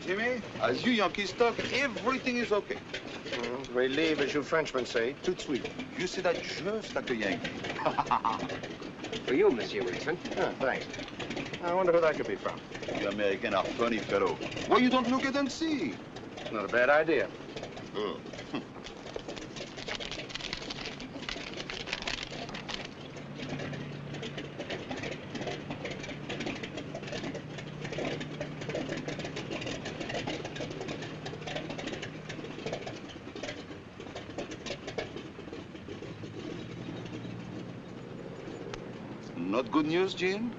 Jimmy, as you Yankees talk, everything is okay. Relieve, as you Frenchmen say, tout de suite. You say that just like a Yankee. For you, Monsieur Wilson. Oh, thanks. I wonder who that could be from. You Americans are funny fellow. Why you don't look at and see? Not a bad idea. Oh. Not good news, Jim?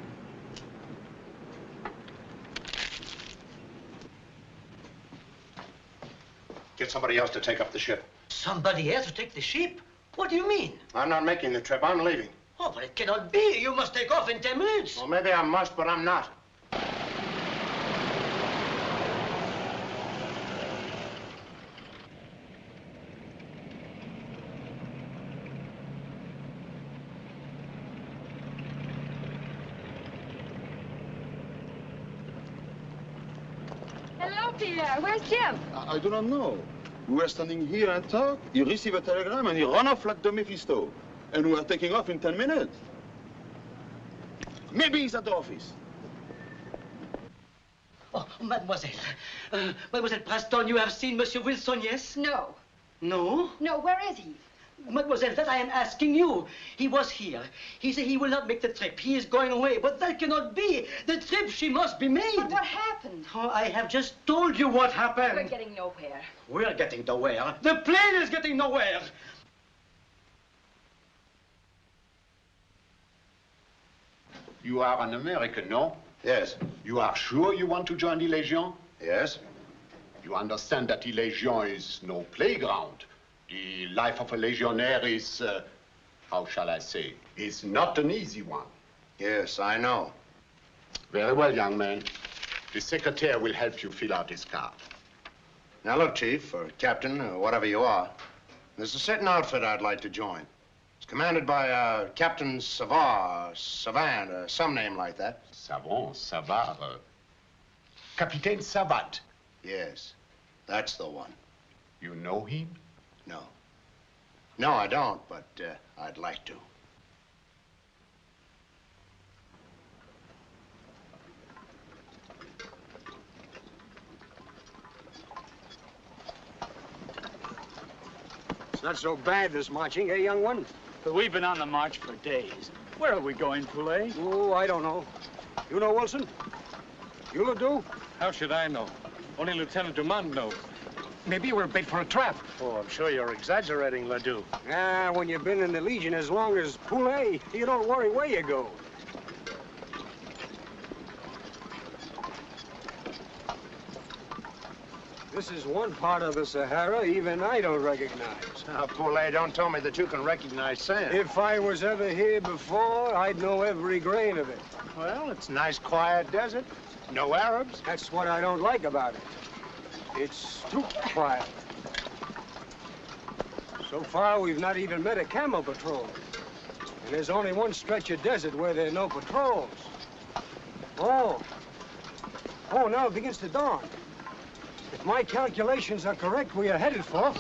Get somebody else to take up the ship. Somebody else to take the ship? What do you mean? I'm not making the trip. I'm leaving. Oh, but it cannot be. You must take off in 10 minutes. Well, maybe I must, but I'm not. Hello, Peter. Where's Jim? I do not know. We were standing here and talk. You receive a telegram and you run off like the Mephisto. And we are taking off in 10 minutes. Maybe he's at the office. Oh, mademoiselle. Mademoiselle Preston, you have seen Monsieur Wilson, yes? No. No? No, where is he? Mademoiselle, that I am asking you. He was here. He said he will not make the trip. He is going away. But that cannot be. The trip, she must be made. But what happened? Oh, I have just told you what happened. We're getting nowhere. We're getting nowhere. The plane is getting nowhere. You are an American, no? Yes. You are sure you want to join the Legion? Yes? You understand that the Legion is no playground. The life of a Legionnaire is, how shall I say, is not an easy one. Yes, I know. Very well, young man. The secretary will help you fill out his card. Now, look, Chief, or Captain, or whatever you are, there's a certain outfit I'd like to join. It's commanded by Captain Savatt, or some name like that. Savatt. Captain Savatt. Yes, that's the one. You know him? No. No, I don't, but I'd like to. It's not so bad, this marching, eh, young one? But we've been on the march for days. Where are we going, Poulet? Oh, I don't know. You know, Wilson? You do? How should I know? Only Lieutenant Dumont knows. Maybe we're bait for a trap. Oh, I'm sure you're exaggerating, Ledoux. Ah, when you've been in the Legion as long as Poulet, you don't worry where you go. This is one part of the Sahara even I don't recognize. Now, Poulet, don't tell me that you can recognize sand. If I was ever here before, I'd know every grain of it. Well, it's a nice, quiet desert. No Arabs. That's what I don't like about it. It's too quiet. So far, we've not even met a camel patrol. And there's only one stretch of desert where there are no patrols. Oh, now it begins to dawn. If my calculations are correct, we are headed for...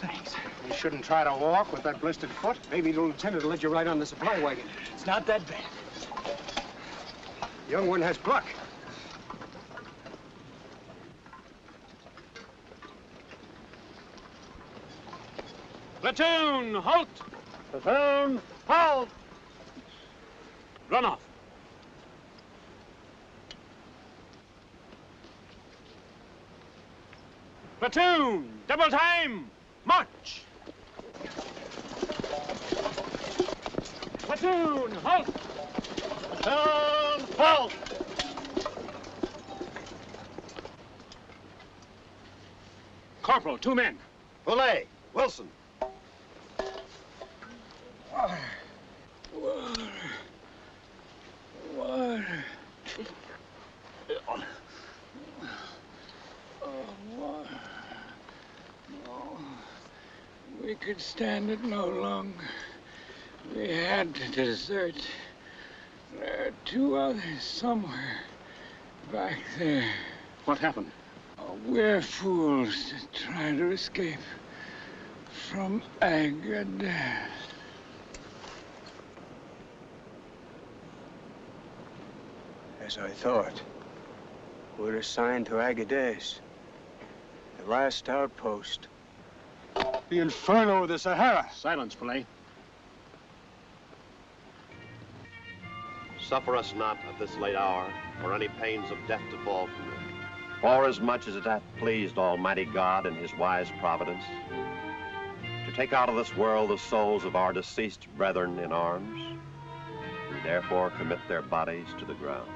Thanks. You shouldn't try to walk with that blistered foot. Maybe the lieutenant will let you ride on the supply wagon. It's not that bad. Young one has pluck. Platoon, halt! Platoon, halt! Run off. Platoon, double time, march! Platoon, halt! Platoon, halt! Corporal, 2 men. Poulet, Wilson. Water. Water. Oh, water. No. We could stand it no longer. We had to desert. There are 2 others somewhere. back there. What happened? Oh, we're fools to try to escape from Agadez. As I thought. We're assigned to Agadez, the last outpost. The inferno of the Sahara. Silence, Pelé. Suffer us not at this late hour, or any pains of death to fall from you. Forasmuch as it hath pleased Almighty God in his wise providence to take out of this world the souls of our deceased brethren in arms, we therefore commit their bodies to the ground.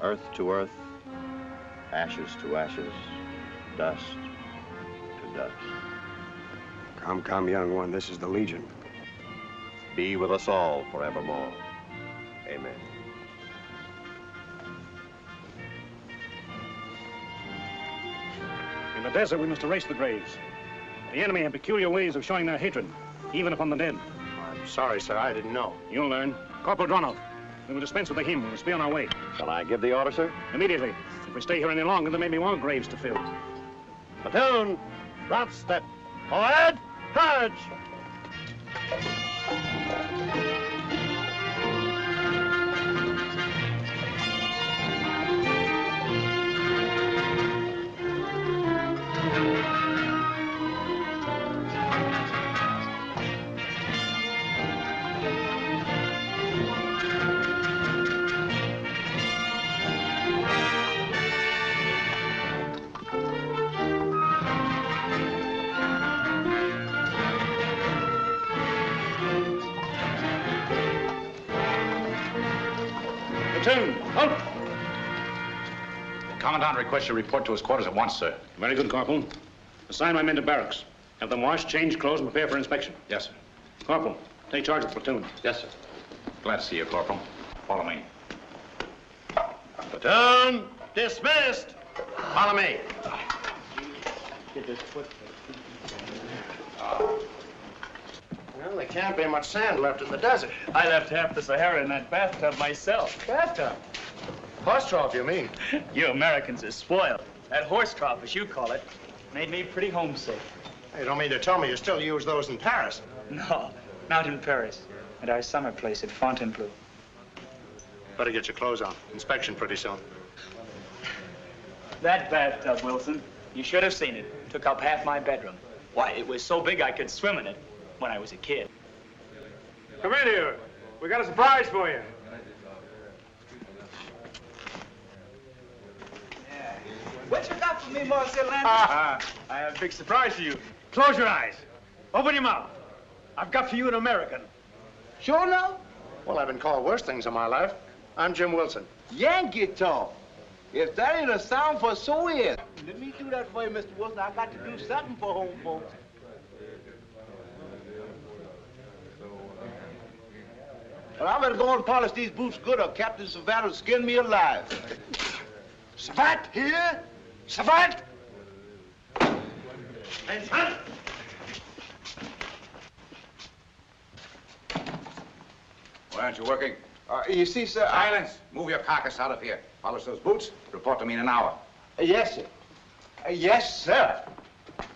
Earth to earth, ashes to ashes, dust to dust. Come, young one, this is the Legion. Be with us all forevermore. Amen. In the desert, we must erase the graves. The enemy have peculiar ways of showing their hatred, even upon the dead. I'm sorry, sir, I didn't know. You'll learn. Corporal Dronov, we will dispense with the hymn. We'll be on our way. Shall I give the order, sir? Immediately. If we stay here any longer, there may be more graves to fill. Platoon, front step. Forward, charge! Platoon, halt! The Commandant requests you report to his quarters at once, sir. Very good, Corporal. Assign my men to barracks. Have them wash, change clothes, and prepare for inspection. Yes, sir. Corporal, take charge of the platoon. Yes, sir. Glad to see you, Corporal. Follow me. Platoon, dismissed. Follow me. Well, there can't be much sand left in the desert. I left half the Sahara in that bathtub myself. Bathtub? Horse trough, you mean? You Americans are spoiled. That horse trough, as you call it, made me pretty homesick. You don't mean to tell me you still use those in Paris? No, not in Paris. At our summer place at Fontainebleau. Better get your clothes on. Inspection pretty soon. That bathtub, Wilson, you should have seen it. Took up half my bedroom. Why, it was so big I could swim in it when I was a kid. Come in here. We got a surprise for you. What you got for me, Monsieur Landis? I have a big surprise for you. Close your eyes. Open your mouth. I've got for you an American. Sure now? Well, I've been called worse things in my life. I'm Jim Wilson. Yankee talk. If that ain't a sound for so is. Let me do that for you, Mr. Wilson. I got to do something for home folks. Well, I better go and polish these boots good or Captain Savatt will skin me alive. Savatt here? Savatt? Hands up! Why aren't you working? You see, sir, Silence! Move your carcass out of here. Polish those boots. Report to me in an hour. Yes, sir. Yes, sir.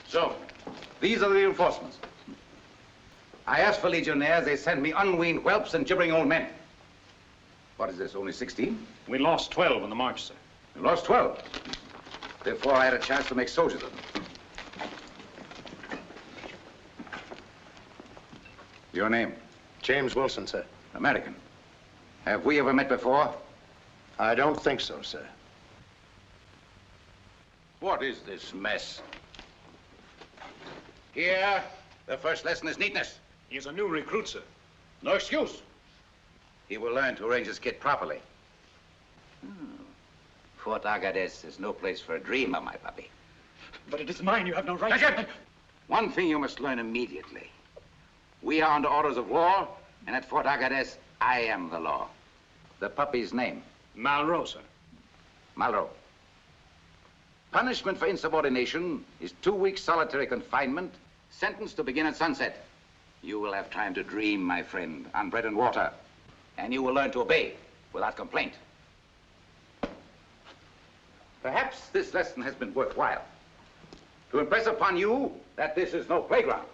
So, these are the reinforcements. I asked for Legionnaires. They sent me unweaned whelps and gibbering old men. What is this, only 16? We lost 12 on the march, sir. You lost 12. Therefore, I had a chance to make soldiers of them. Your name? James Wilson, sir. American. Have we ever met before? I don't think so, sir. What is this mess? Here, the first lesson is neatness. He's a new recruit, sir. No excuse. He will learn to arrange his kit properly. Fort Agadez is no place for a dreamer, my puppy. But it is mine. You have no right. That's it. One thing you must learn immediately. We are under orders of law, and at Fort Agadez, I am the law. The puppy's name? Malraux, sir. Malraux. Punishment for insubordination is 2 weeks solitary confinement, sentence to begin at sunset. You will have time to dream, my friend, on bread and water. And you will learn to obey. without complaint. Perhaps this lesson has been worthwhile. To impress upon you that this is no playground.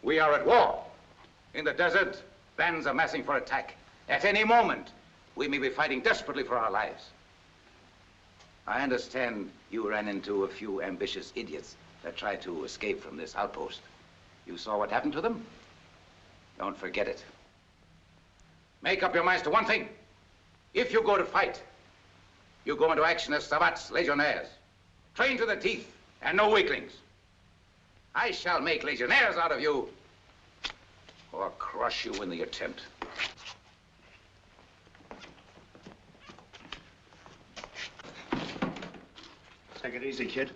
We are at war. In the desert, bands are massing for attack. At any moment, we may be fighting desperately for our lives. I understand you ran into a few ambitious idiots that tried to escape from this outpost. You saw what happened to them? Don't forget it. Make up your minds to one thing. If you go to fight, you go into action as Savatt's Legionnaires. Trained to the teeth and no weaklings. I shall make Legionnaires out of you or crush you in the attempt. Take it easy, kid.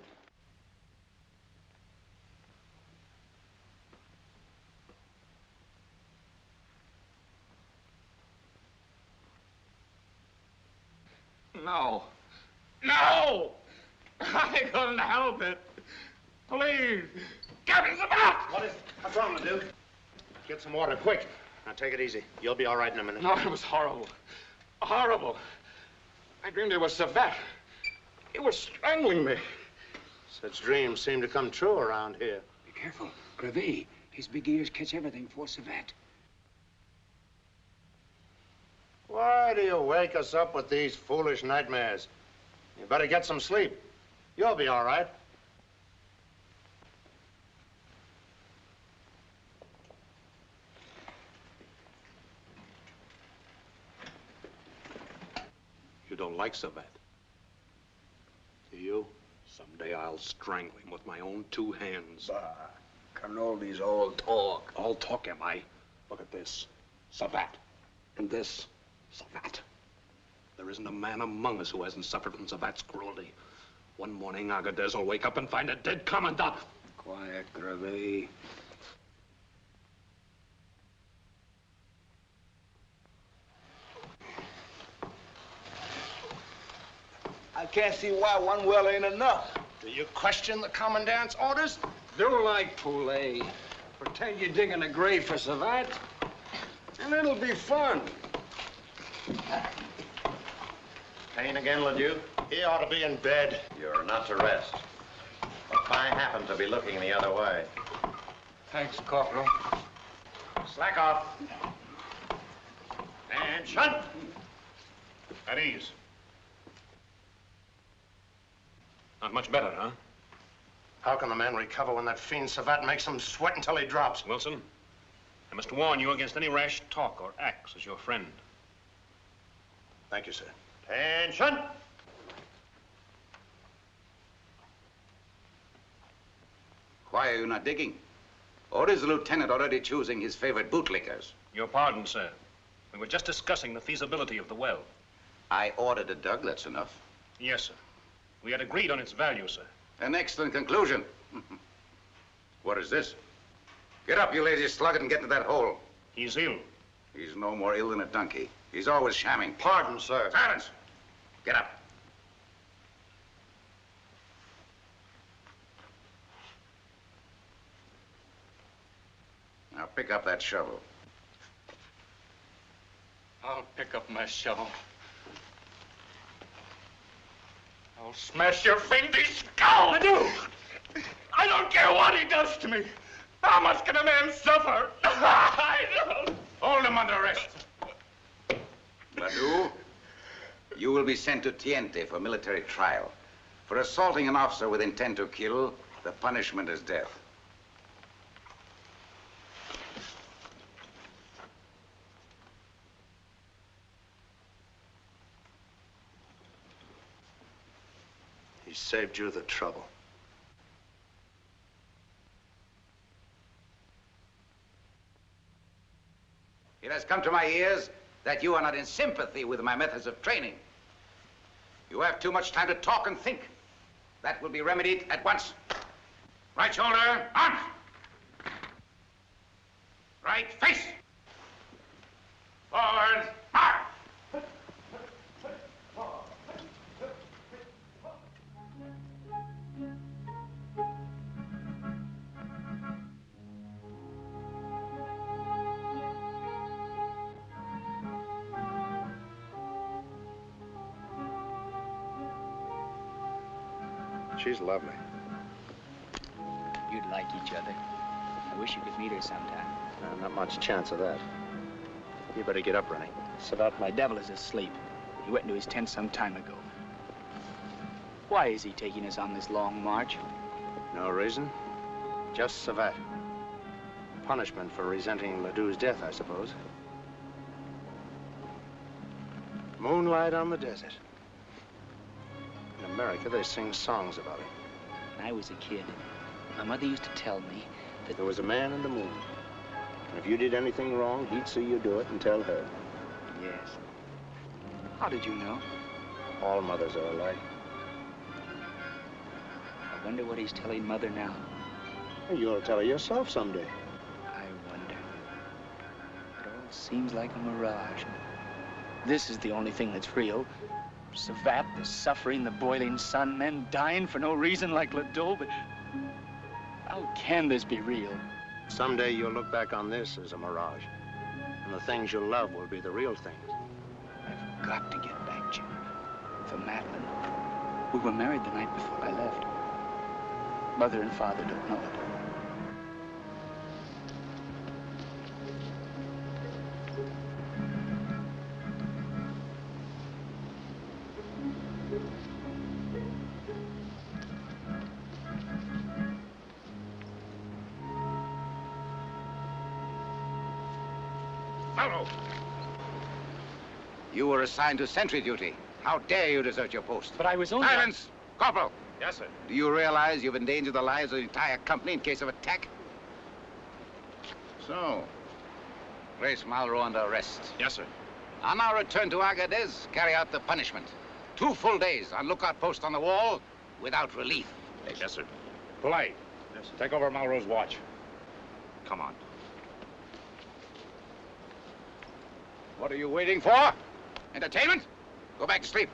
No. No! I couldn't help it. Please. Captain Savatt! What is it? What's wrong, Ledoux? Get some water, quick. Now, take it easy. You'll be all right in a minute. No, it was horrible. Horrible. I dreamed it was Savatt. He was strangling me. Such dreams seem to come true around here. Be careful. Gray. His big ears catch everything for Savatt. Why do you wake us up with these foolish nightmares? You better get some sleep. You'll be all right. You don't like Savatt, do you? Someday I'll strangle him with my own 2 hands. Bah, Canoli's all talk. All talk, am I? Look at this. Savatt. And this, Savatt. There isn't a man among us who hasn't suffered from Savatt's cruelty. One morning, Agadez will wake up and find a dead commandant. Quiet, Gray. I can't see why one well ain't enough. Do you question the commandant's orders? Do like Poulet. Pretend you're digging a grave for Savatt, and it'll be fun. Pain again, Ledoux? He ought to be in bed. You're not to rest. If I happen to be looking the other way. Thanks, Corporal. Slack off. And shut. At ease. Not much better, huh? How can the man recover when that fiend Savatt makes him sweat until he drops? Wilson, I must warn you against any rash talk or acts as your friend. Thank you, sir. Attention! Why are you not digging? Or is the lieutenant already choosing his favorite bootlickers? Your pardon, sir. We were just discussing the feasibility of the well. I ordered it dug, that's enough. Yes, sir. We had agreed on its value, sir. An excellent conclusion. What is this? Get up, you lazy sluggard, and get into that hole. He's ill. He's no more ill than a donkey. He's always shamming. Pardon, sir. Silence! Get up. Now pick up that shovel. I'll pick up my shovel. I'll smash your fiendish skull! I do! I don't care what he does to me! How much can a man suffer? I don't! Hold him under arrest. Ledoux, you will be sent to Tiente for military trial. For assaulting an officer with intent to kill, the punishment is death. He saved you the trouble. It has come to my ears that you are not in sympathy with my methods of training. You have too much time to talk and think. That will be remedied at once. Right shoulder, arms. Right face. Forward, march. She's lovely. You'd like each other. I wish you could meet her sometime. No, not much chance of that. You better get up, Rennie. Savatt, my devil is asleep. He went into his tent some time ago. Why is he taking us on this long march? No reason. Just Savatt. Punishment for resenting Ledoux's death, I suppose. Moonlight on the desert. In America, they sing songs about it. When I was a kid, my mother used to tell me that there was a man in the moon. And if you did anything wrong, he'd see you do it and tell her. Yes. How did you know? All mothers are alike. I wonder what he's telling Mother now. You'll tell her yourself someday. I wonder. It all seems like a mirage. This is the only thing that's real. Savatt, the suffering, the boiling sun, men dying for no reason like Ledoux, but how can this be real? Someday you'll look back on this as a mirage. And the things you'll love will be the real things. I've got to get back, Jim. For Madeline. We were married the night before I left. Mother and Father don't know it. You were assigned to sentry duty. How dare you desert your post? But I was only... Silence! Corporal! Yes, sir. Do you realize you've endangered the lives of the entire company in case of attack? So, place Malraux under arrest. Yes, sir. On our return to Agadez, carry out the punishment. 2 full days on lookout post on the wall without relief. Yes, sir. Polite. Yes, sir. Take over Malraux's watch. Come on. What are you waiting for? Entertainment? Go back to sleep.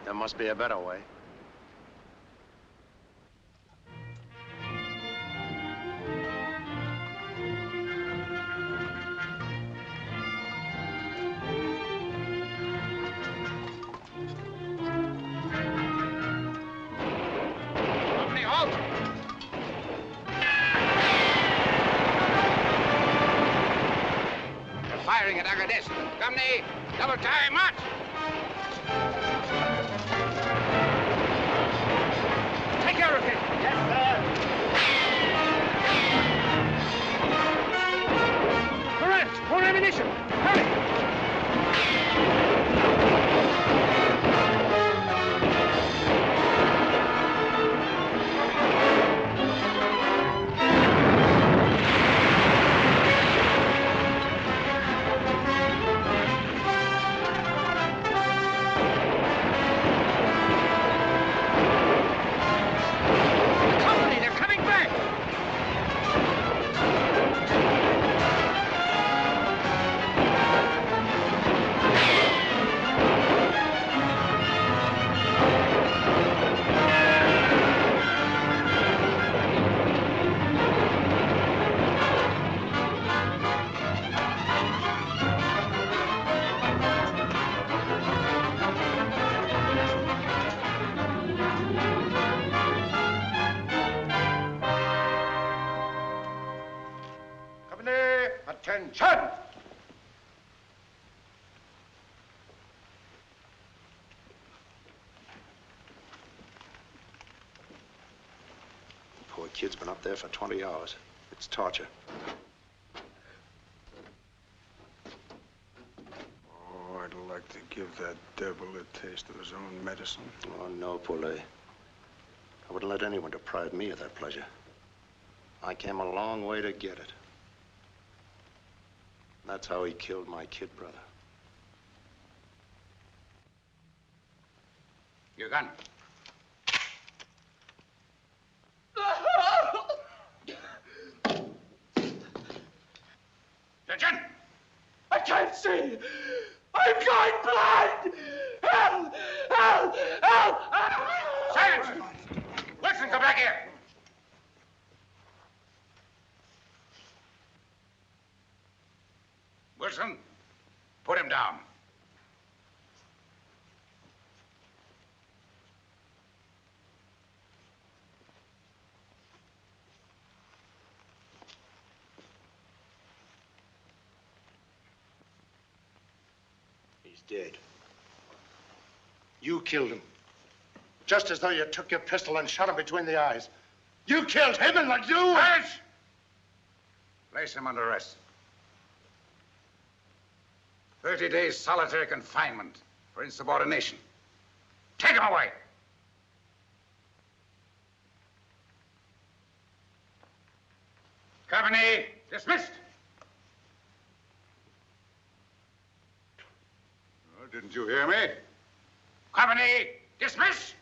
There must be a better way. Company, halt! They're firing at Agadez. Company, double time, march! Take care of him. Yes, sir. Correct. More ammunition. Hurry. Attention! Poor kid's been up there for 20 hours. It's torture. Oh, I'd like to give that devil a taste of his own medicine. Oh, no, Poulet. I wouldn't let anyone deprive me of that pleasure. I came a long way to get it. That's how he killed my kid brother. Your gun. Attention! I can't see! I'm going blind! Help! Help! Help! Silence! Wilson, come back here! Wilson, put him down. He's dead. You killed him. Just as though you took your pistol and shot him between the eyes. You killed him and like you... Silence! Place him under arrest. 30 days solitary confinement for insubordination. Take him away. Company dismissed. Oh, didn't you hear me? Company dismissed.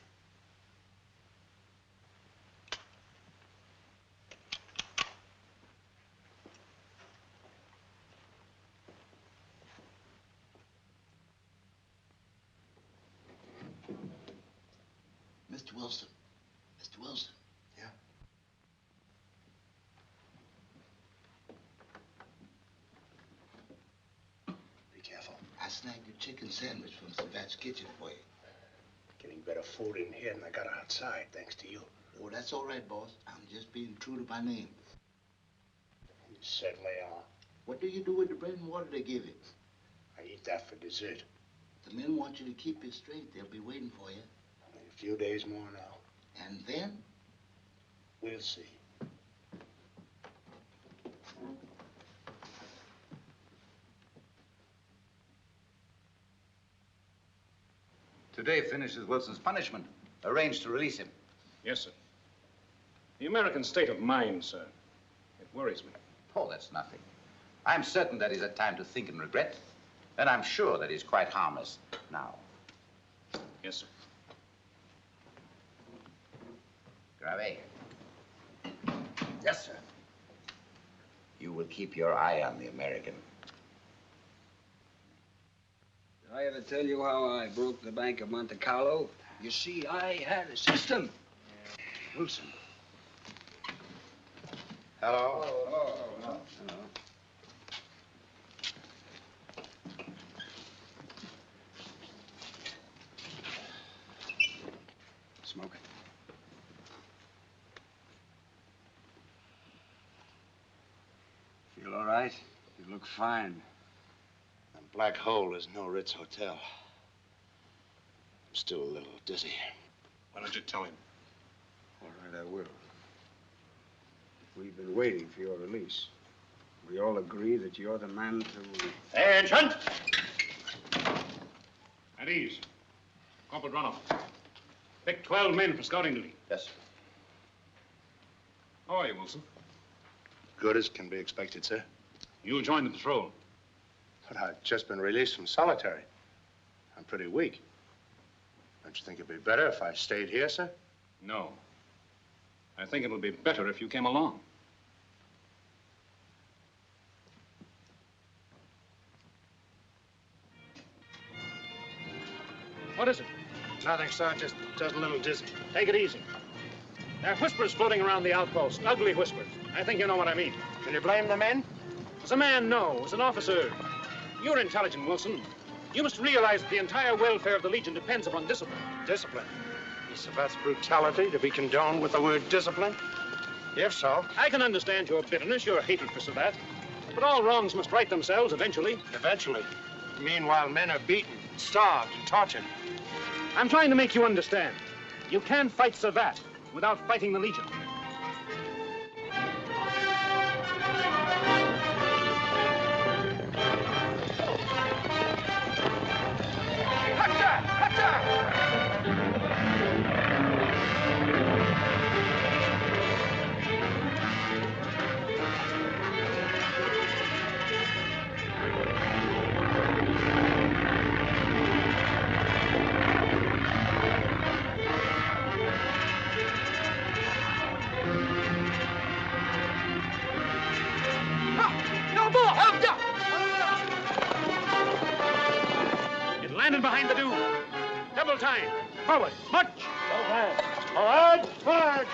Mr. Wilson. Mr. Wilson. Yeah? Be careful. I snagged a chicken sandwich from Savatt's kitchen for you. Getting better food in here than I got outside, thanks to you. Oh, that's all right, boss. I'm just being true to my name. You certainly are. What do you do with the bread and water they give you? I eat that for dessert. The men want you to keep your strength. They'll be waiting for you. Only a few days more now. And then? We'll see. Today finishes Wilson's punishment. Arranged to release him. Yes, sir. The American state of mind, sir. It worries me. Oh, that's nothing. I'm certain that he's had time to think and regret. And I'm sure that he's quite harmless now. Yes, sir. Gravey. Yes, sir. You will keep your eye on the American. Did I ever tell you how I broke the Bank of Monte Carlo? You see, I had a system. Wilson. Hello. Hello. Smoke it. Feel all right? You look fine. That Black Hole is no Ritz hotel. I'm still a little dizzy. Why don't you tell him? All right, I will. We've been waiting for your release. We all agree that you're the man to... Attention! At ease. Corporal Runoff. Pick 12 men for scouting duty. Yes, sir. How are you, Wilson? Good as can be expected, sir. You'll join the patrol. But I've just been released from solitary. I'm pretty weak. Don't you think it'd be better if I stayed here, sir? No. I think it'll be better if you came along. What is it? Nothing, sir. Just a little dizzy. Take it easy. There are whispers floating around the outpost. Ugly whispers. I think you know what I mean. Can you blame the men? As a man, no. As an officer, you're intelligent, Wilson. You must realize that the entire welfare of the Legion depends upon discipline. Discipline? Is Savatt's brutality to be condoned with the word discipline? If so... I can understand your bitterness, your hatred for Savatt. But all wrongs must right themselves eventually. Eventually? Meanwhile, men are beaten, starved, and tortured. I'm trying to make you understand. You can't fight Savatt without fighting the Legion. Landed behind the dune. Double time. Forward. March. Forward. Forward.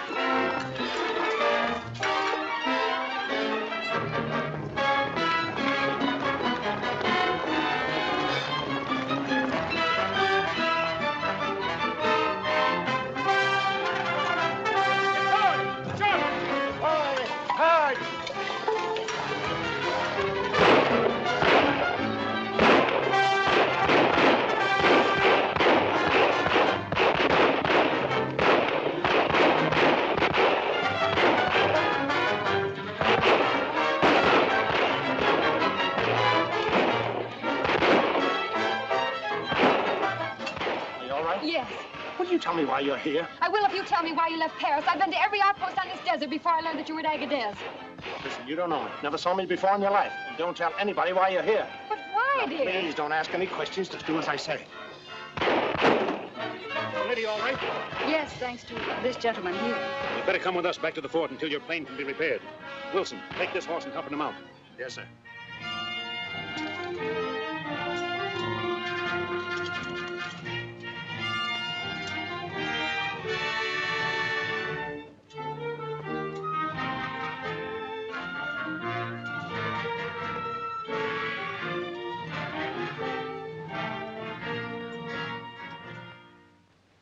Yes. Will you tell me why you're here? I will if you tell me why you left Paris. I've been to every outpost on this desert before I learned that you were at Agadez. Listen, you don't know me. Never saw me before in your life. And don't tell anybody why you're here. But why, Now, dear? please don't ask any questions. Just do as I say. Lady, all right? Yes, thanks to this gentleman here. You'd better come with us back to the fort until your plane can be repaired. Wilson, take this horse and help him out. Yes, sir.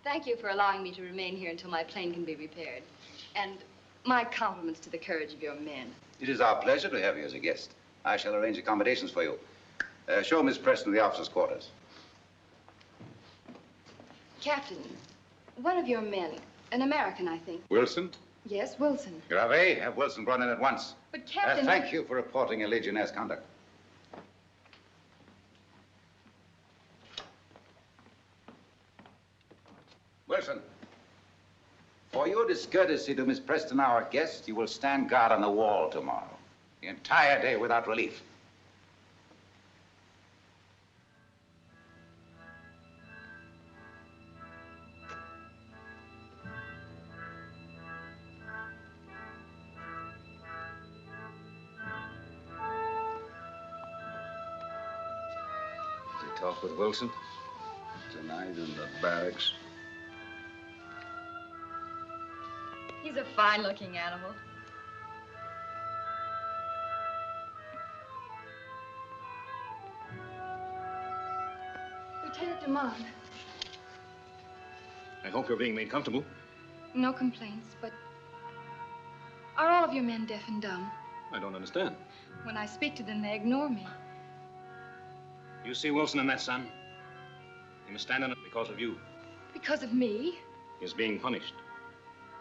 Thank you for allowing me to remain here until my plane can be repaired. And my compliments to the courage of your men. It is our pleasure to have you as a guest. I shall arrange accommodations for you. Show Miss Preston the officers' quarters. Captain, one of your men, an American, I think. Wilson? Yes, Wilson. Grave, have Wilson brought in at once. But Captain... Thank you for reporting a Legionnaire's conduct. Wilson, for your discourtesy to Miss Preston, our guest, you will stand guard on the wall tomorrow. The entire day without relief. Did you talk with Wilson? Tonight in the barracks. He's a fine-looking animal. Lieutenant Dumont. I hope you're being made comfortable. No complaints, but are all of your men deaf and dumb? I don't understand. When I speak to them, they ignore me. You see Wilson and that son? He must stand in it because of you. Because of me? He's being punished.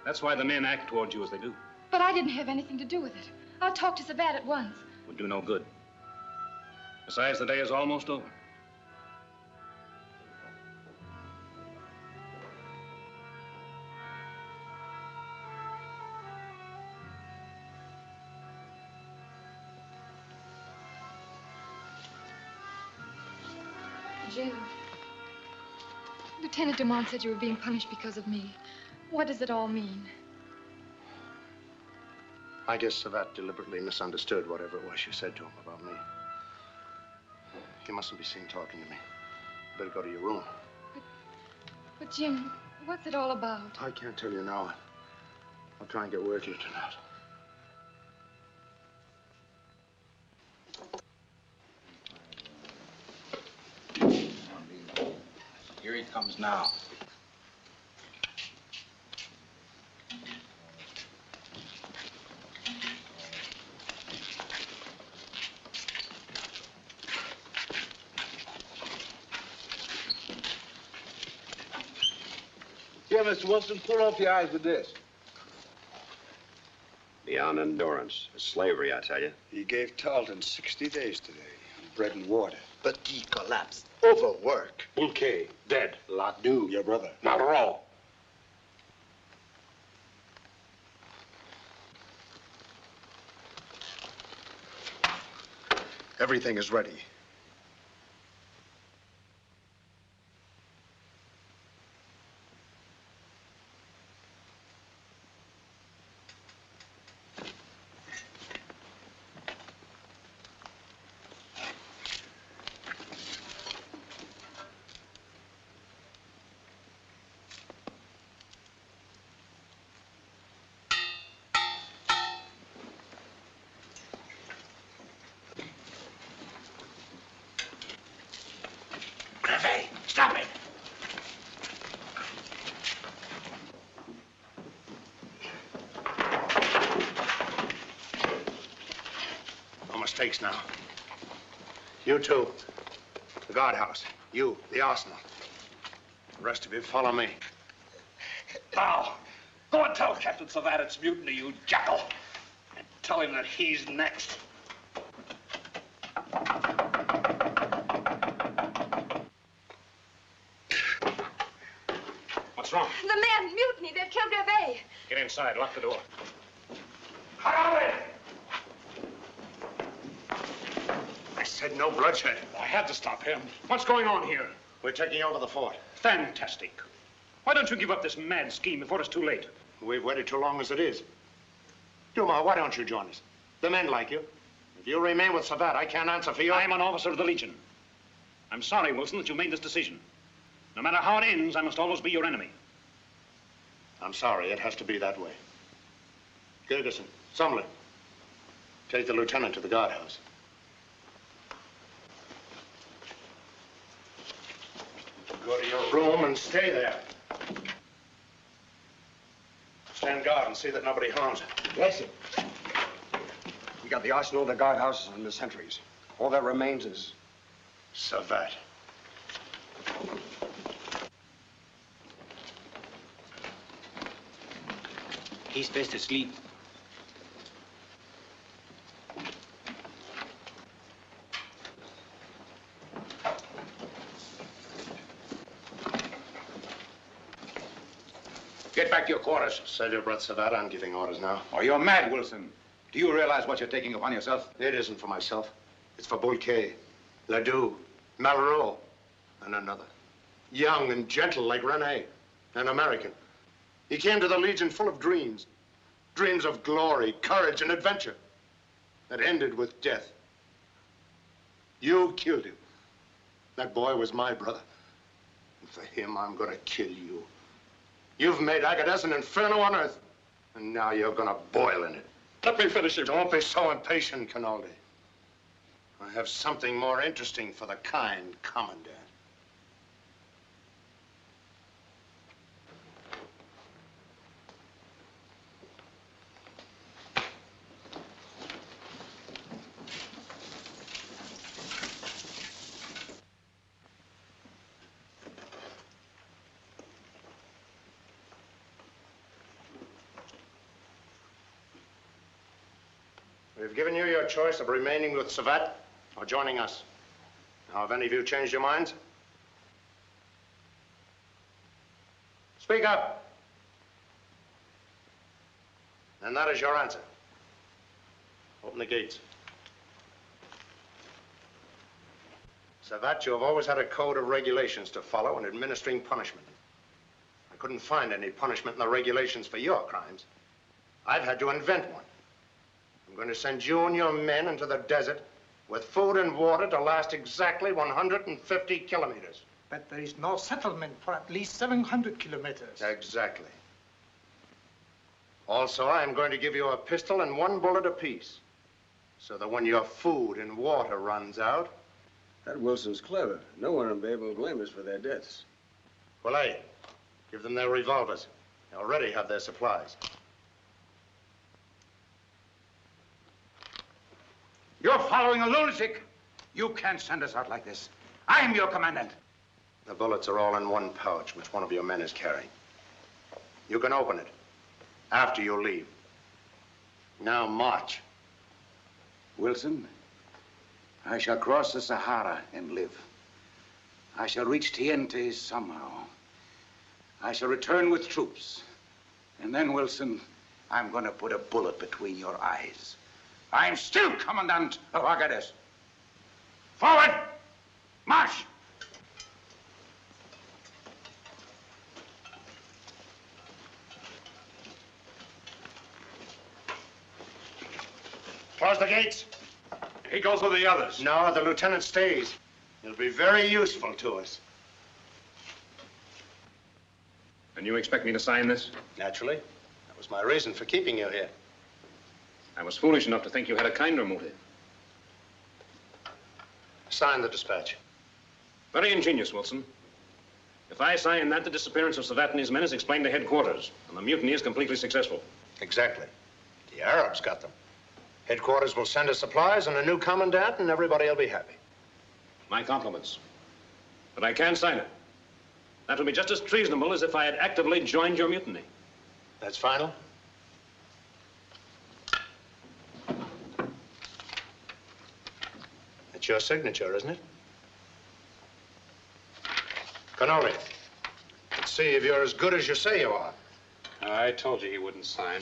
That's why the men act towards you as they do. But I didn't have anything to do with it. I'll talk to Savatt at once. Would do no good. Besides, the day is almost over. Jim, Lieutenant Dumont said you were being punished because of me. What does it all mean? I guess Savatt deliberately misunderstood whatever it was you said to him about me. You mustn't be seen talking to me. You better go to your room. But Jim, what's it all about? I can't tell you now. I'll try and get word to you tonight. Here he comes now. Here, Mr. Wilson, pull off your eyes with this. Beyond endurance. It's slavery, I tell you. He gave Tarleton 60 days today, bread and water. But he collapsed. Overwork. Bouquet, dead. Ladu. Your brother. Marot. Everything is ready. Stop it! No mistakes now. You two, the guardhouse. You, the arsenal. The rest of you, follow me. Now, go and tell Captain Savatt it's mutiny, you jackal. And tell him that he's next. What's wrong? The men, mutiny. They've killed Gervais. Get inside. Lock the door. I said no bloodshed. I had to stop him. What's going on here? We're taking over the fort. Fantastic. Why don't you give up this mad scheme before it's too late? We've waited too long as it is. Duma, why don't you join us? The men like you. If you remain with Savatt, I can't answer for you. I'm an officer of the Legion. I'm sorry, Wilson, that you made this decision. No matter how it ends, I must always be your enemy. I'm sorry, it has to be that way. Gergeson, Sumlin, take the lieutenant to the guardhouse. Go to your room and stay there. Stand guard and see that nobody harms it. Yes, sir. We got the arsenal, the guardhouse, and the sentries. All that remains is Savatt. He's fast asleep. Get back to your quarters. Save your breath, Savatt. I'm giving orders now. Oh, you're mad, Wilson. Do you realize what you're taking upon yourself? It isn't for myself. It's for Bulquet, Ledoux, Malraux, and another. Young and gentle like Rene, an American. He came to the Legion full of dreams. Dreams of glory, courage, and adventure. That ended with death. You killed him. That boy was my brother. And for him, I'm gonna kill you. You've made Agadez an inferno on earth. And now you're gonna boil in it. Let me finish him. Don't be so impatient, Canaldi. I have something more interesting for the kind commandant. We've given you your choice of remaining with Savatt or joining us. Now, have any of you changed your minds? Speak up. And that is your answer. Open the gates. Savatt, you have always had a code of regulations to follow in administering punishment. I couldn't find any punishment in the regulations for your crimes. I've had to invent one. I'm going to send you and your men into the desert with food and water to last exactly 150 kilometers. But there is no settlement for at least 700 kilometers. Exactly. Also, I'm going to give you a pistol and 1 bullet apiece, so that when your food and water runs out... That Wilson's clever. No one will be able to blame us for their deaths. Well, hey, give them their revolvers. They already have their supplies. You're following a lunatic. You can't send us out like this. I'm your commandant. The bullets are all in one pouch, which one of your men is carrying. You can open it after you leave. Now march. Wilson, I shall cross the Sahara and live. I shall reach Tiente somehow. I shall return with troops. And then, Wilson, I'm going to put a bullet between your eyes. I'm still Commandant of Agadez. Forward! March! Close the gates. He goes with the others. No, the lieutenant stays. He'll be very useful to us. And you expect me to sign this? Naturally. That was my reason for keeping you here. I was foolish enough to think you had a kinder motive. Sign the dispatch. Very ingenious, Wilson. If I sign that, the disappearance of Savatt and his men is explained to headquarters, and the mutiny is completely successful. Exactly. The Arabs got them. Headquarters will send us supplies and a new commandant, and everybody will be happy. My compliments. But I can't sign it. That would be just as treasonable as if I had actively joined your mutiny. That's final? It's your signature, isn't it? Cannoli, it's see if you're as good as you say you are. I told you he wouldn't sign.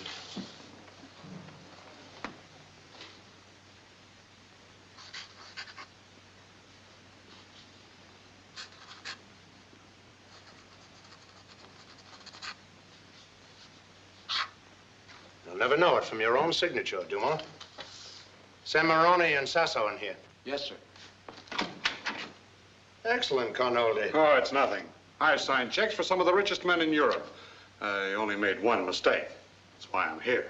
You'll never know it from your own signature, Dumas. Send Maroney and Sasso in here. Yes, sir. Excellent, Carnoldi. Oh, it's nothing. I signed checks for some of the richest men in Europe. I only made one mistake. That's why I'm here.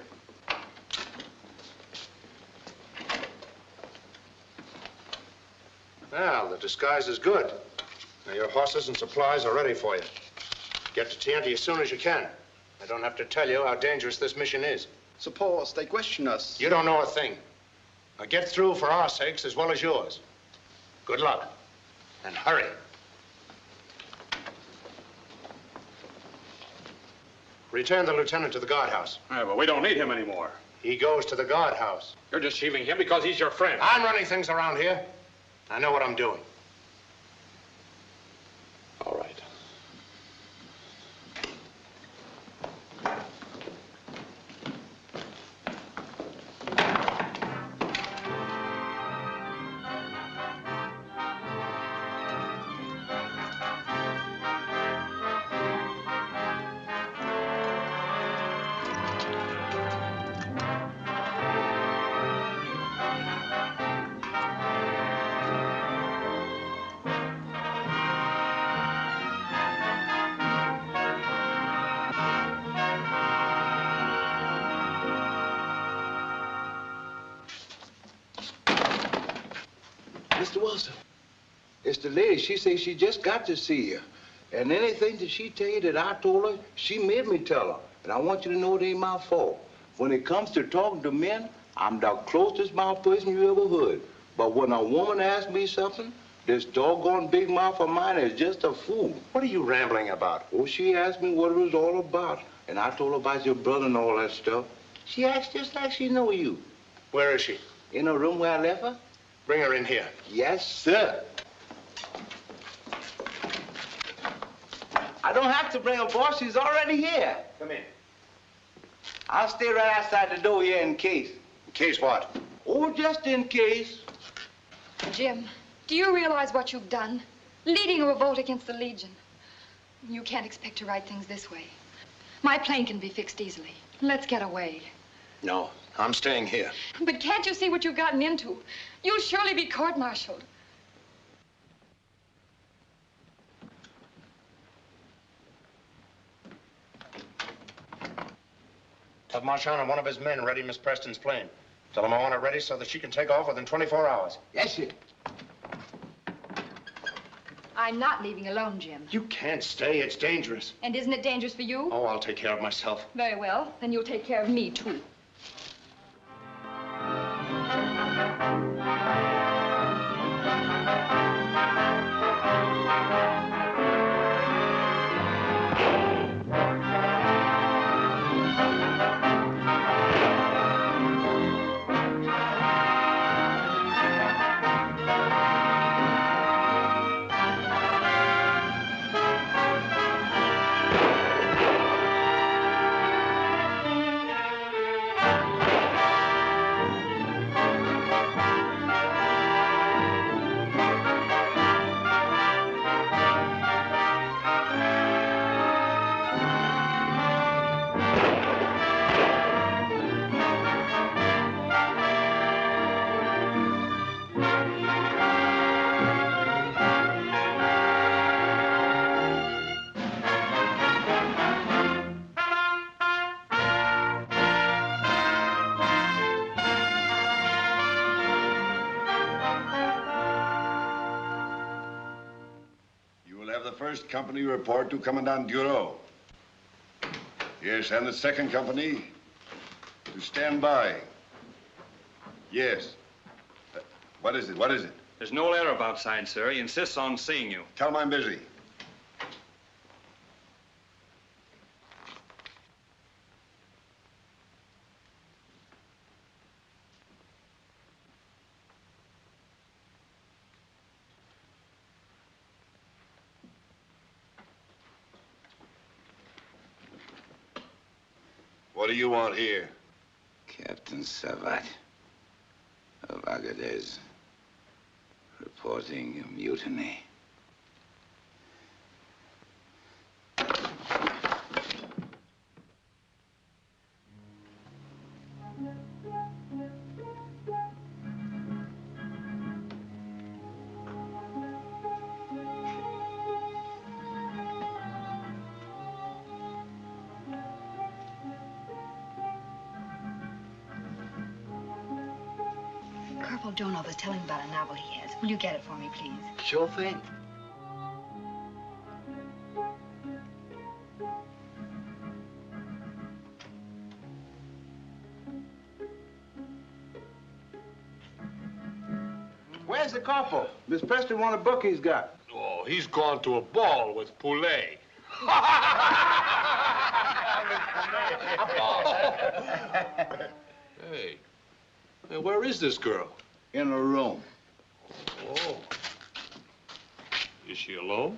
Well, the disguise is good. Now, your horses and supplies are ready for you. Get to Tianti as soon as you can. I don't have to tell you how dangerous this mission is. Suppose they question us. You don't know a thing. Now, get through for our sakes as well as yours. Good luck. And hurry. Return the lieutenant to the guardhouse. Yeah, but we don't need him anymore. He goes to the guardhouse. You're deceiving him because he's your friend. I'm running things around here. I know what I'm doing. All right. Mr. Wilson, it's the lady. She says she just got to see you. And anything that she tell you that I told her, she made me tell her. And I want you to know it ain't my fault. When it comes to talking to men, I'm the closest mouth person you ever heard. But when a woman asks me something, this doggone big mouth of mine is just a fool. What are you rambling about? Oh, she asked me what it was all about. And I told her about your brother and all that stuff. She acts just like she know you. Where is she? In her room where I left her. Bring her in here. Yes, sir. I don't have to bring her, boss. She's already here. Come in. I'll stay right outside the door here in case. In case what? Oh, just in case. Jim, do you realize what you've done? Leading a revolt against the Legion. You can't expect to right things this way. My plane can be fixed easily. Let's get away. No, I'm staying here. But can't you see what you've gotten into? You'll surely be court-martialed. Have Marchand and one of his men ready Miss Preston's plane. Tell him I want it ready so that she can take off within 24 hours. Yes, sir. I'm not leaving alone, Jim. You can't stay. It's dangerous. And isn't it dangerous for you? Oh, I'll take care of myself. Very well. Then you'll take care of me, too. First company report to Commandant Duro. Yes, and the second company to stand by. Yes. What is it? What is it? There's no letter about signed, sir. He insists on seeing you. Tell him I'm busy. What do you want here? Captain Savatt of Agadez reporting a mutiny. Corporal Donov is telling about a novel he has. Will you get it for me, please? Sure thing. Where's the corporal? Miss Preston want a book he's got. Oh, he's gone to a ball with Poulet. Hey. Hey, where is this girl? In a room. Oh. Is she alone?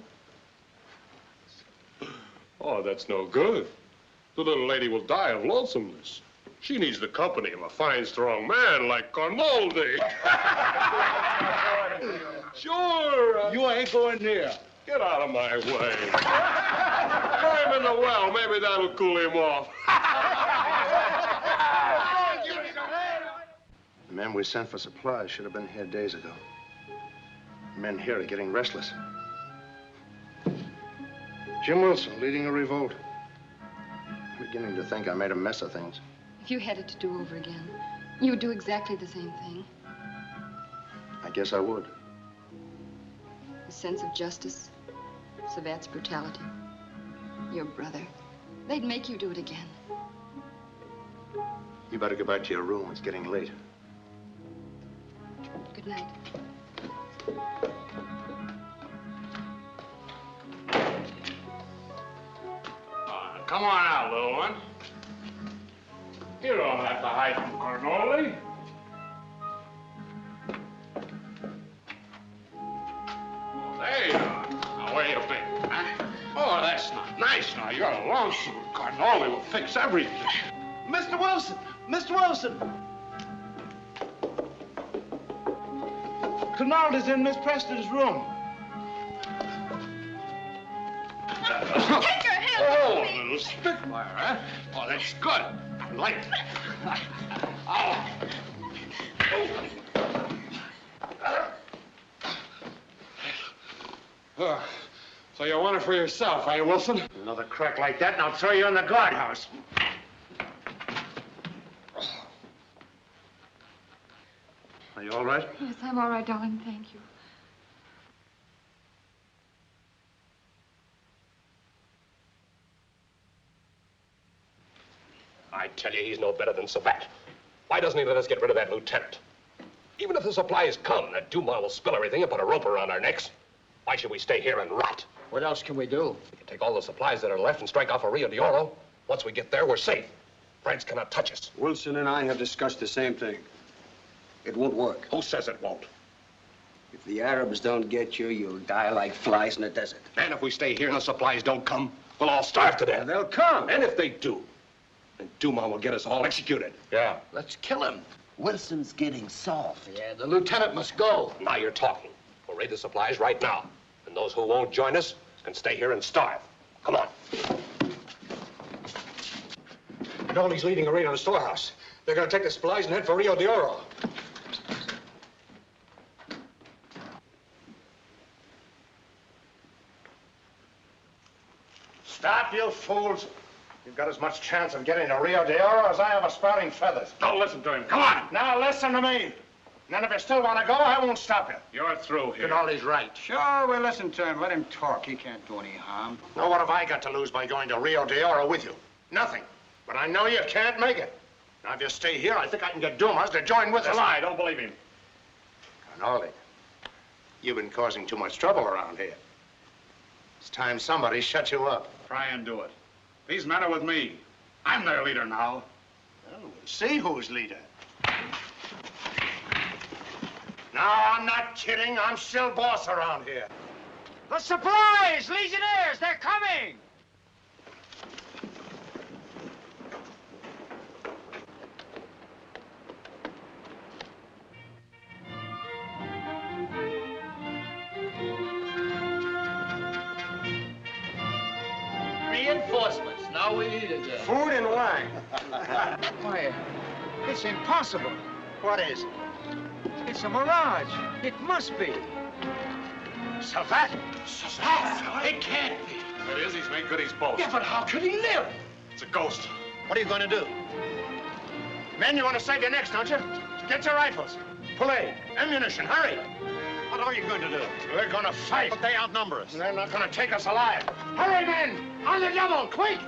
Oh, that's no good. The little lady will die of lonesomeness. She needs the company of a fine, strong man like Carnoldi. Sure. You ain't going near. Get out of my way. Throw him in the well. Maybe that'll cool him off. The men we sent for supplies should have been here days ago. The men here are getting restless. Jim Wilson leading a revolt. I'm beginning to think I made a mess of things. If you had it to do over again, you would do exactly the same thing. I guess I would. The sense of justice, Savatt's brutality, your brother. They'd make you do it again. You better go back to your room. It's getting late. Good night. Come on out, little one. You don't have to hide from Carnoldi. Oh, there you are. Now, where you been, huh? Oh, that's not nice now. You're lonesome. Carnoldi will fix everything. Mr. Wilson! Mr. Wilson! Carnoldi's in Miss Preston's room. Take your hands Oh, off me! a little spitfire, huh? Oh, that's good. I like it. Oh. Oh. So you want it for yourself, eh, Wilson? Another crack like that, and I'll throw you in the guardhouse. Are you all right? Yes, I'm all right, darling. Thank you. I tell you, he's no better than Savatt. Why doesn't he let us get rid of that lieutenant? Even if the supplies come, that Dumas will spill everything and put a rope around our necks. Why should we stay here and rot? What else can we do? We can take all the supplies that are left and strike off for Rio de Oro. Once we get there, we're safe. France cannot touch us. Wilson and I have discussed the same thing. It won't work. Who says it won't? If the Arabs don't get you, you'll die like flies in the desert. And if we stay here and the supplies don't come, we'll all starve to death. And they'll come. And if they do, then Dumas will get us all executed. Yeah. Let's kill him. Wilson's getting soft. Yeah, the lieutenant must go. Now you're talking. We'll raid the supplies right now. And those who won't join us can stay here and starve. Come on. Dolly's leading a raid on the storehouse. They're going to take the supplies and head for Rio de Oro. Stop, you fools. You've got as much chance of getting to Rio de Oro as I have of sprouting feathers. Don't listen to him. Come on. Now listen to me. And then if you still want to go, I won't stop you. You're through here. All right. Sure, we'll listen to him. Let him talk. He can't do any harm. Now, what have I got to lose by going to Rio de Oro with you? Nothing. But I know you can't make it. Now, if you stay here, I think I can get Dumas to join with us. It's a lie. Don't believe him. Carnoldi, you've been causing too much trouble around here. It's time somebody shut you up. Try and do it. These men are with me. I'm their leader now. Well, we'll see who's leader. Now, I'm not kidding. I'm still boss around here. The supplies! Legionnaires! They're coming! reinforcements. Now we need it. Food and wine. Why, it's impossible. What is? It's a mirage. It must be. Savatt? Savatt? It can't be. It is. He's made good his boast. Yeah, but how could he live? It's a ghost. What are you going to do? Men, you want to save your necks, don't you? Get your rifles. Pull A. Ammunition. Hurry. What are you going to do? We're going to fight. But they outnumber us. They're not going to take us alive. Hurry, men! On the double, quick!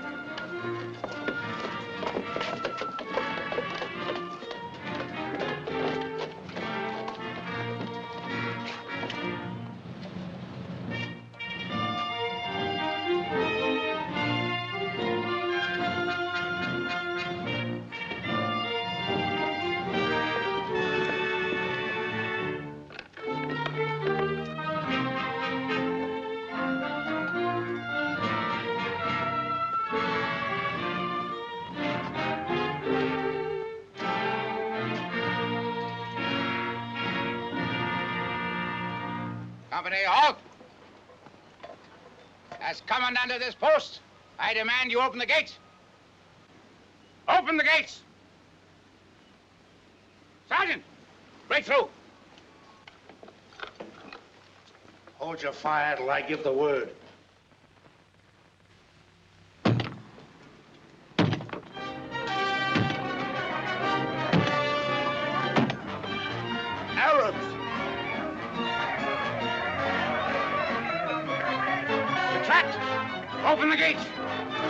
Company, halt! As commandant of this post, I demand you open the gates. Open the gates! Sergeant, break through. Hold your fire till I give the word. Arabs! Open the gates!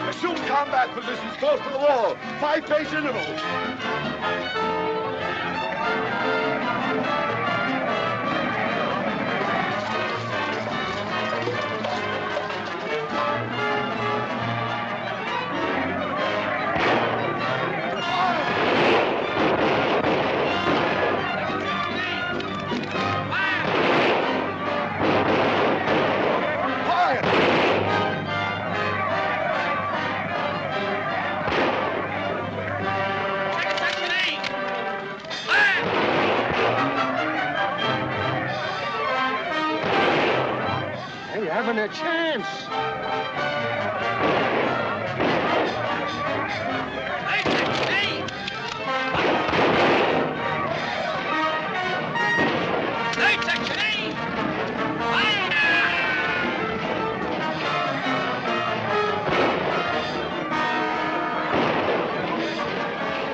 Assume combat positions close to the wall. 5-pace intervals. Having a chance.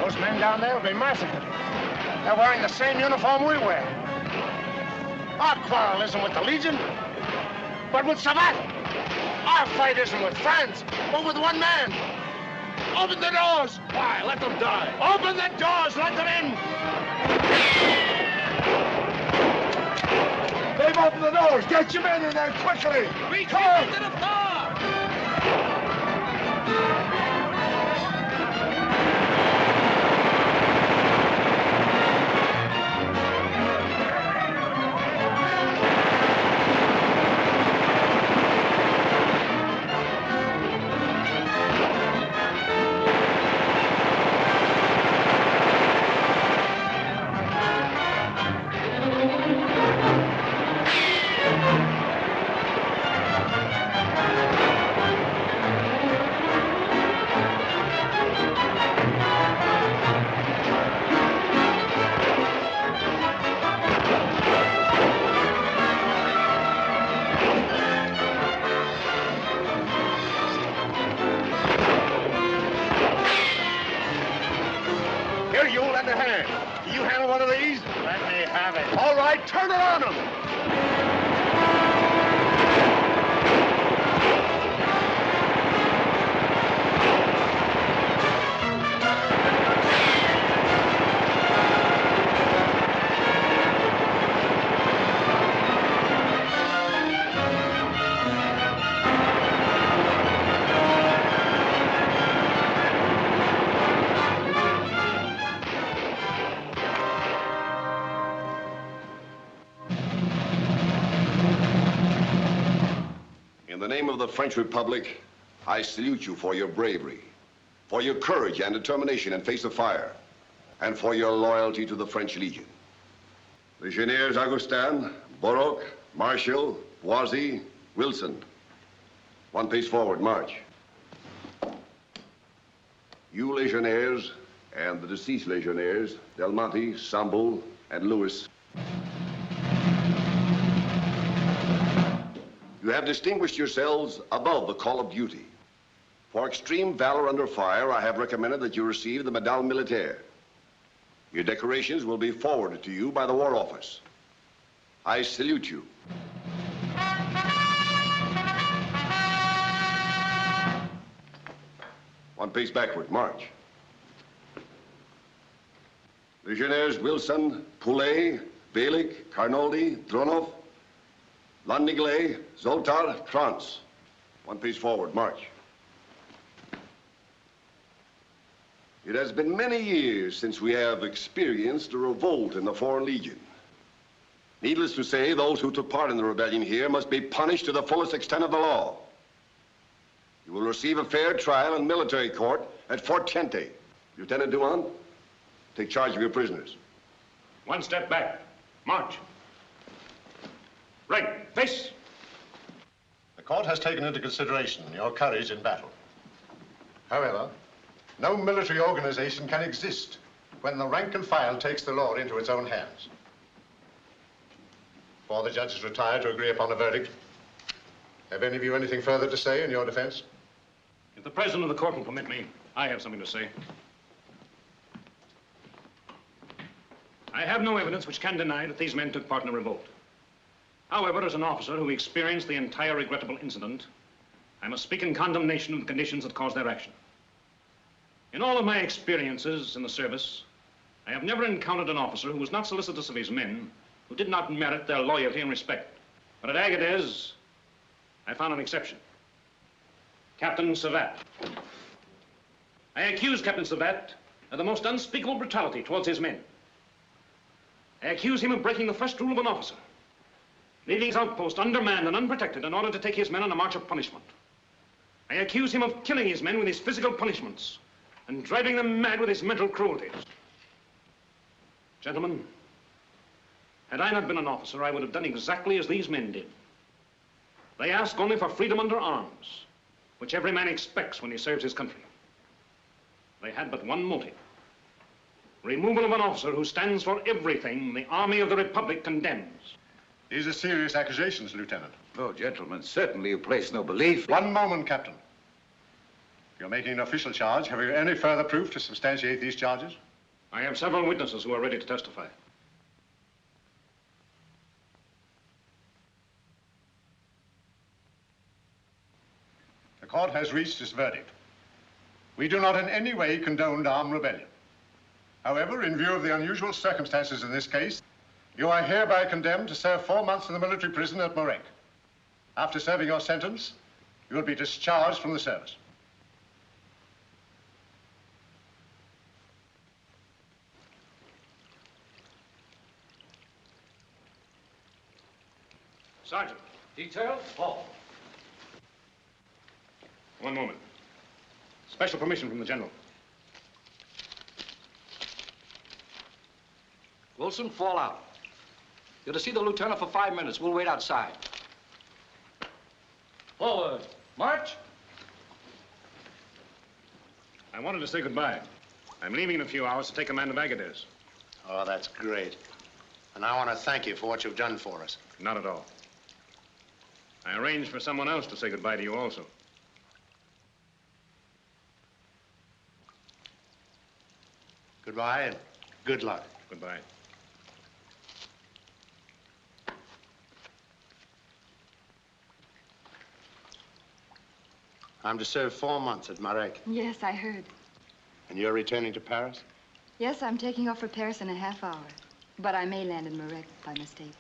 Those men down there will be massacred. They're wearing the same uniform we wear. Our quarrel isn't with the Legion, but with Savatt. Our fight isn't with France, but with one man. Open the doors! Why? Let them die. Open the doors! Let them in! They've opened the doors! Get your men in there quickly! Retreat into the far! All right, turn it on them! In the name of the French Republic, I salute you for your bravery, for your courage and determination in face of fire, and for your loyalty to the French Legion. Legionnaires Augustin, Bourroc, Marshall, Boisy, Wilson. One pace forward, march. You Legionnaires and the deceased Legionnaires, Del Monte, Sambo, and Lewis. You have distinguished yourselves above the call of duty. For extreme valor under fire, I have recommended that you receive the Medal Militaire. Your decorations will be forwarded to you by the War Office. I salute you. One pace backward, march. Legionnaires Wilson, Poulet, Balik, Carnoldi, Dronov, Landigley, Zoltar, Trans. One pace forward, march. It has been many years since we have experienced a revolt in the Foreign Legion. Needless to say, those who took part in the rebellion here must be punished to the fullest extent of the law. You will receive a fair trial in military court at Fort Chente. Lieutenant Duan, take charge of your prisoners. One step back. March. Right, face. The court has taken into consideration your courage in battle. However, no military organization can exist when the rank and file takes the law into its own hands. Before the judges retire to agree upon a verdict, have any of you anything further to say in your defense? If the president of the court will permit me, I have something to say. I have no evidence which can deny that these men took part in the revolt. However, as an officer who experienced the entire regrettable incident, I must speak in condemnation of the conditions that caused their action. In all of my experiences in the service, I have never encountered an officer who was not solicitous of his men, who did not merit their loyalty and respect. But at Agadez, I found an exception. Captain Savatt. I accuse Captain Savatt of the most unspeakable brutality towards his men. I accuse him of breaking the first rule of an officer, leaving his outpost undermanned and unprotected in order to take his men on a march of punishment. I accuse him of killing his men with his physical punishments and driving them mad with his mental cruelties. Gentlemen, had I not been an officer, I would have done exactly as these men did. They ask only for freedom under arms, which every man expects when he serves his country. They had but one motive: removal of an officer who stands for everything the Army of the Republic condemns. These are serious accusations, Lieutenant. Oh, gentlemen, certainly you place no belief. One moment, Captain. You're making an official charge. Have you any further proof to substantiate these charges? I have several witnesses who are ready to testify. The court has reached its verdict. We do not in any way condone armed rebellion. However, in view of the unusual circumstances in this case, you are hereby condemned to serve 4 months in the military prison at Morek. After serving your sentence, you will be discharged from the service. Sergeant. Details? Fall. One moment. Special permission from the general. Wilson, fall out. You're to see the lieutenant for 5 minutes. We'll wait outside. Forward. March. I wanted to say goodbye. I'm leaving in a few hours to take command of Agadez. Oh, that's great. And I want to thank you for what you've done for us. Not at all. I arranged for someone else to say goodbye to you also. Goodbye and good luck. Goodbye. I'm to serve 4 months at Marek. Yes, I heard. And you're returning to Paris? Yes, I'm taking off for Paris in a half hour. But I may land in Marek by mistake.